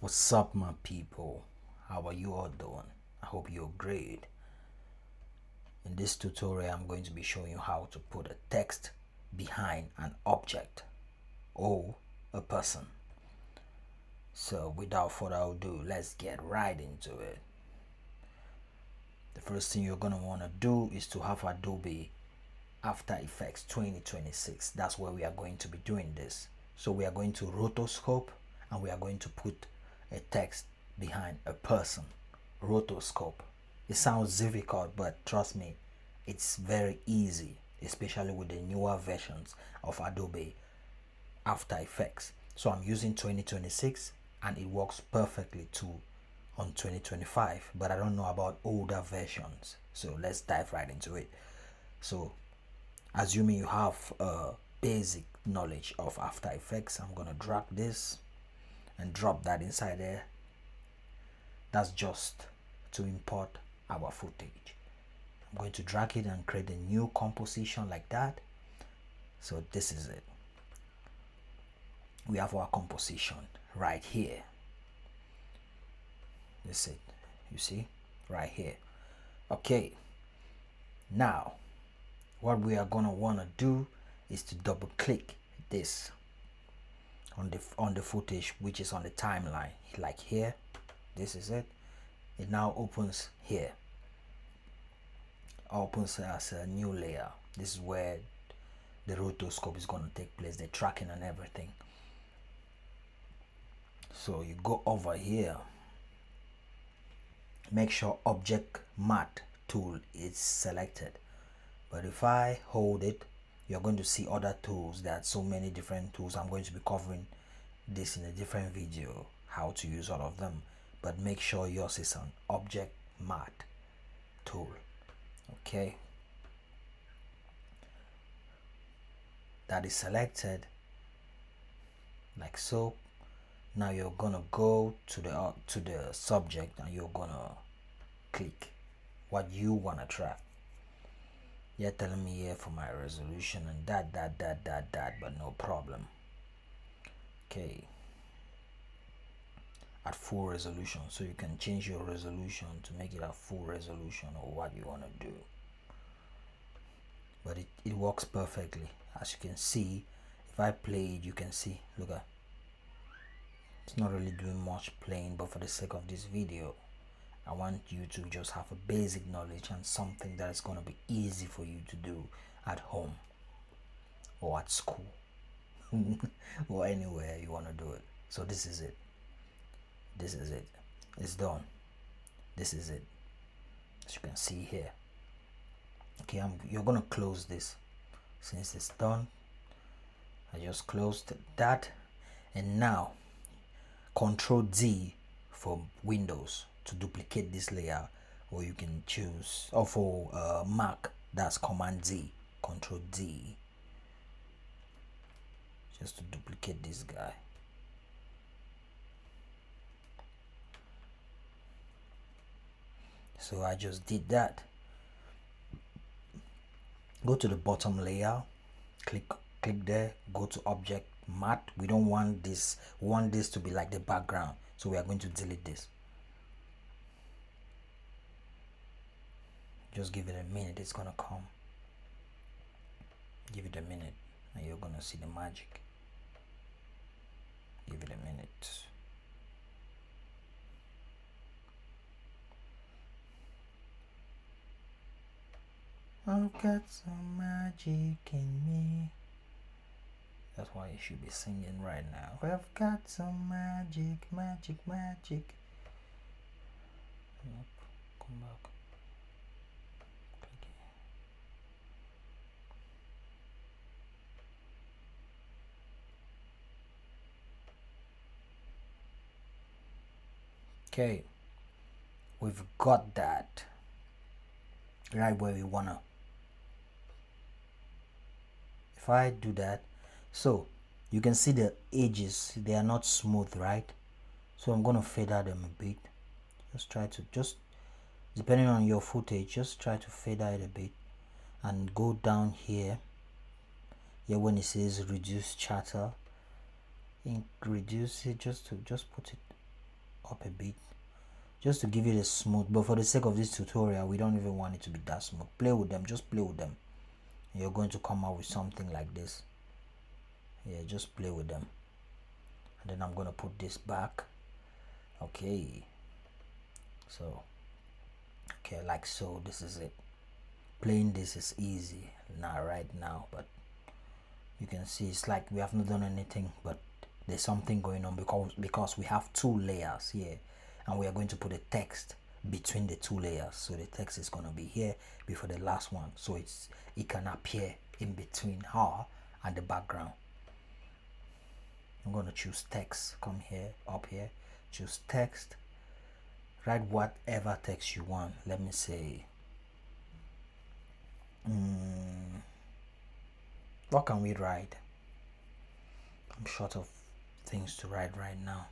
What's up, my people? How are you all doing? I hope you're great. In this tutorial, I'm going to be showing you how to put a text behind an object or a person. So without further ado, let's get right into it. The first thing you're going to want to do is to have Adobe After Effects 2026. That's where we are going to be doing this. So we are going to rotoscope and we are going to put a text behind a person. Rotoscope. It sounds difficult, but trust me, it's very easy, especially with the newer versions of Adobe After Effects. So I'm using 2026 and it works perfectly too on 2025, but I don't know about older versions. So let's dive right into it. So assuming you have a basic knowledge of After Effects, I'm gonna drag this and drop that inside there. That's just to import our footage. I'm going to drag it and create a new composition like that. So this is it. We have our composition right here. This is it. You see? Right here. Okay. Now, what we are gonna wanna do is to double click this on the footage which is on the timeline, like here. This is it. It now opens here, opens as a new layer. This is where the rotoscope is going to take place, the tracking and everything. So you go over here, make sure object matte tool is selected, but if I hold it, you're going to see other tools. There are so many different tools. I'm going to be covering this in a different video, how to use all of them, but make sure yours is on object matte tool. Okay, that is selected like so. Now you're gonna go to the subject and you're gonna click what you wanna track. You're telling me here for my resolution and that, but no problem. Okay, at full resolution, so you can change your resolution to make it a full resolution or what you want to do, but it works perfectly. As you can see, if I play it, you can see, look at, it's not really doing much playing, but for the sake of this video, I want you to just have a basic knowledge and something that is going to be easy for you to do at home or at school or anywhere you want to do it. So this is it. This is it. It's done. This is it. As you can see here. Okay, you're going to close this. Since it's done, I just closed that, and now Control D for Windows to duplicate this layer, or you can choose, or for Mac, that's Command D, Control D, just to duplicate this guy. So I just did that. Go to the bottom layer, click there, go to object matte. We don't want this, we want this to be like the background, so we are going to delete this. Just give it a minute, it's gonna come. Give it a minute and you're gonna see the magic. Give it a minute. I've got some magic in me. That's why you should be singing right now. I've got some magic, magic, magic. Nope. Come back. Okay, we've got that right where we wanna. If I do that, so you can see the edges, they are not smooth, right? So I'm gonna fade out them a bit. Just try to, just depending on your footage, just try to fade out a bit and go down here. Yeah, when it says reduce chatter, reduce it, just put it up a bit, just to give it a smooth. But for the sake of this tutorial, we don't even want it to be that smooth. Play with them, just play with them. You're going to come out with something like this. Yeah, just play with them. And then I'm going to put this back. Okay, so okay, like so. This is it. Playing this is easy now, right now, but you can see it's like we have not done anything, but there's something going on because we have two layers here, and we are going to put a text between the two layers. So the text is going to be here before the last one, so it can appear in between her and the background. I'm going to choose text. Come here, up here, choose text, write whatever text you want. Let me say what can we write? I'm short of things to write right now.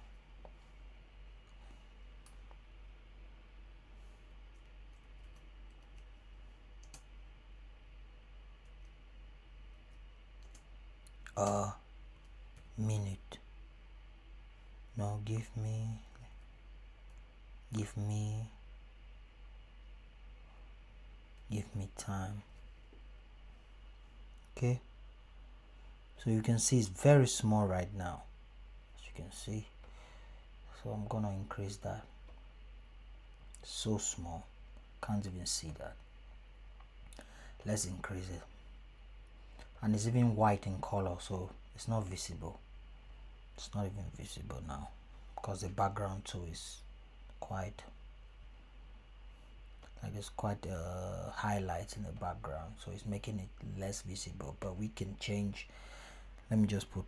A minute. No, give me time. Okay, so you can see it's very small right now, as you can see. So I'm gonna increase that. So small, can't even see that. Let's increase it. And it's even white in color, so it's not visible. It's not even visible now because the background too is quite like there's quite highlights in the background, so it's making it less visible. But we can change. Let me just put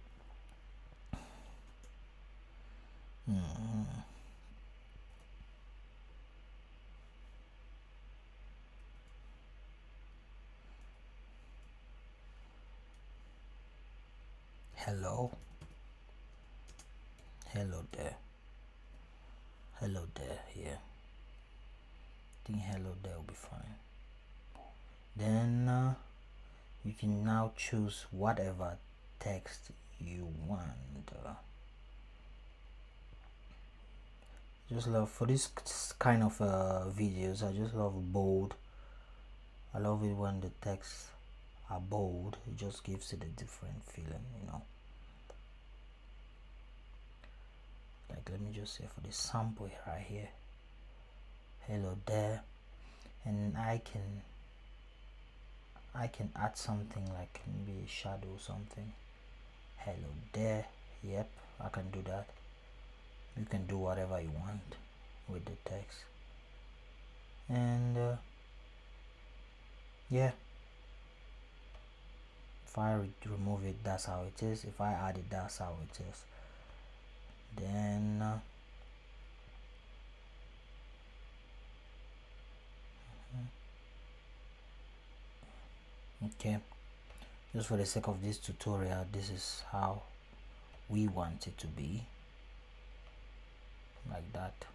hello there, here. I think hello there will be fine. Then you can now choose whatever text you want. Just love for this kind of videos, I just love bold. I love it when the texts are bold. It just gives it a different feeling, you know. Like, let me just say for the sample right here, hello there, and I can add something like maybe a shadow or something. Hello there. Yep, I can do that. You can do whatever you want with the text. And yeah, if I remove it, that's how it is. If I add it, that's how it is. Then okay, just for the sake of this tutorial, this is how we want it to be, like that.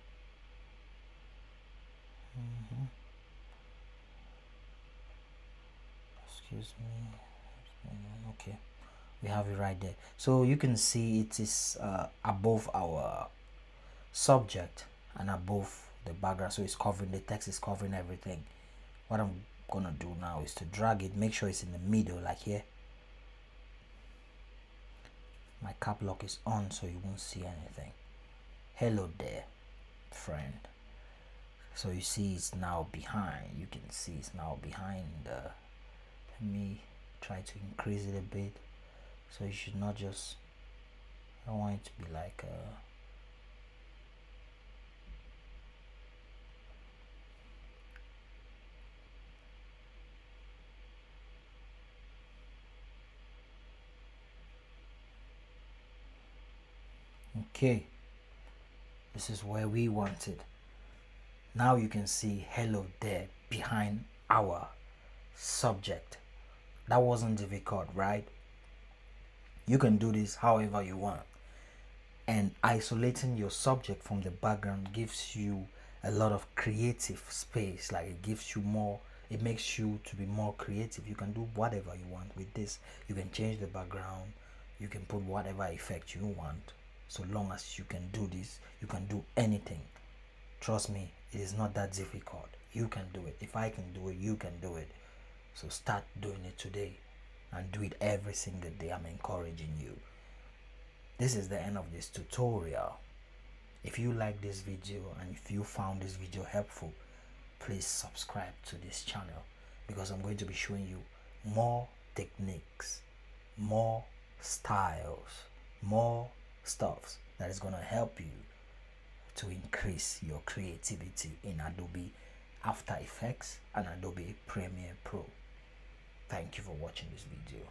Excuse me. Okay, we have it right there. So you can see it is above our subject and above the background, so it's covering the text, is covering everything. What I'm gonna do now is to drag it, make sure it's in the middle, like here. My cap lock is on, so you won't see anything. Hello there, friend. So you see it's now behind. You can see it's now behind. Let me try to increase it a bit, so you should not just, I don't want it to be like okay, this is where we want it. Now you can see hello there behind our subject. That wasn't difficult, right? You can do this however you want. And isolating your subject from the background gives you a lot of creative space. Like, it gives you more, it makes you to be more creative. You can do whatever you want with this. You can change the background, you can put whatever effect you want. So long as you can do this, you You can do anything. Trust me, it is not that difficult. You can do it. If I can do it, you can do it. So start doing it today and do it every single day. I'm encouraging you. This is the end of this tutorial. If you like this video and if you found this video helpful, please subscribe to this channel, because I'm going to be showing you more techniques, more styles, more stuffs that is going to help you to increase your creativity in Adobe After Effects and Adobe Premiere Pro. Thank you for watching this video.